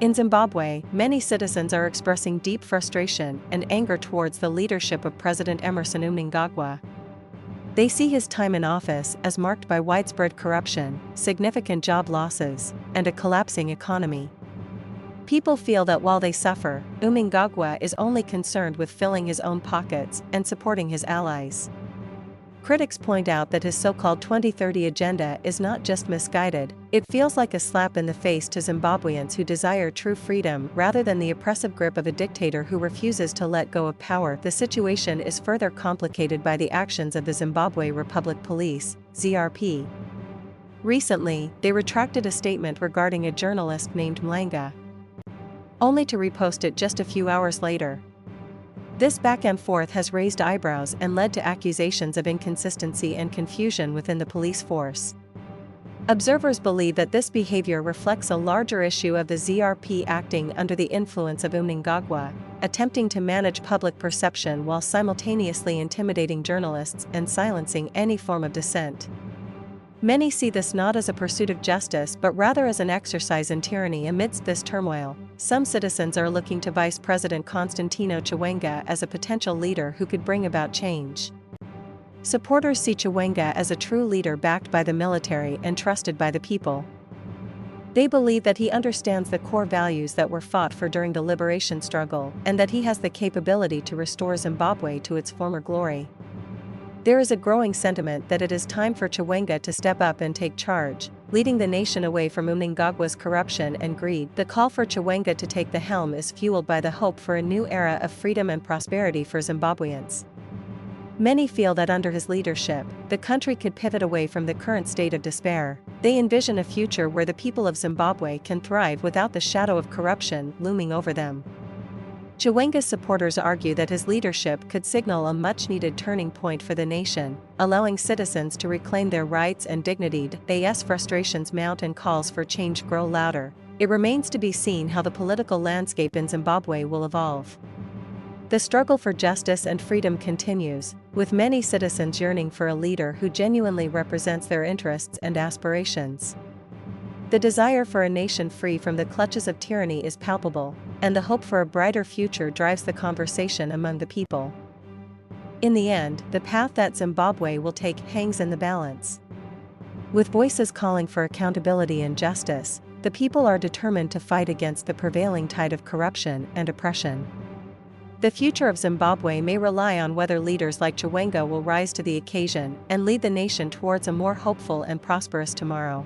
In Zimbabwe, many citizens are expressing deep frustration and anger towards the leadership of President Emmerson Mnangagwa. They see his time in office as marked by widespread corruption, significant job losses, and a collapsing economy. People feel that while they suffer, Mnangagwa is only concerned with filling his own pockets and supporting his allies. Critics point out that his so-called 2030 agenda is not just misguided, it feels like a slap in the face to Zimbabweans who desire true freedom rather than the oppressive grip of a dictator who refuses to let go of power. The situation is further complicated by the actions of the Zimbabwe Republic Police, ZRP. Recently, they retracted a statement regarding a journalist named Mlanga, only to repost it just a few hours later. This back and forth has raised eyebrows and led to accusations of inconsistency and confusion within the police force. Observers believe that this behavior reflects a larger issue of the ZRP acting under the influence of Mnangagwa, attempting to manage public perception while simultaneously intimidating journalists and silencing any form of dissent. Many see this not as a pursuit of justice but rather as an exercise in tyranny. Amidst this turmoil, some citizens are looking to Vice President Constantino Chiwenga as a potential leader who could bring about change. Supporters see Chiwenga as a true leader backed by the military and trusted by the people. They believe that he understands the core values that were fought for during the liberation struggle and that he has the capability to restore Zimbabwe to its former glory. There is a growing sentiment that it is time for Chiwenga to step up and take charge, leading the nation away from Mnangagwa's corruption and greed. The call for Chiwenga to take the helm is fueled by the hope for a new era of freedom and prosperity for Zimbabweans. Many feel that under his leadership, the country could pivot away from the current state of despair. They envision a future where the people of Zimbabwe can thrive without the shadow of corruption looming over them. Chiwenga's supporters argue that his leadership could signal a much-needed turning point for the nation, allowing citizens to reclaim their rights and dignity. As frustrations mount and calls for change grow louder, it remains to be seen how the political landscape in Zimbabwe will evolve. The struggle for justice and freedom continues, with many citizens yearning for a leader who genuinely represents their interests and aspirations. The desire for a nation free from the clutches of tyranny is palpable, and the hope for a brighter future drives the conversation among the people. In the end, the path that Zimbabwe will take hangs in the balance. With voices calling for accountability and justice, the people are determined to fight against the prevailing tide of corruption and oppression. The future of Zimbabwe may rely on whether leaders like Chiwenga will rise to the occasion and lead the nation towards a more hopeful and prosperous tomorrow.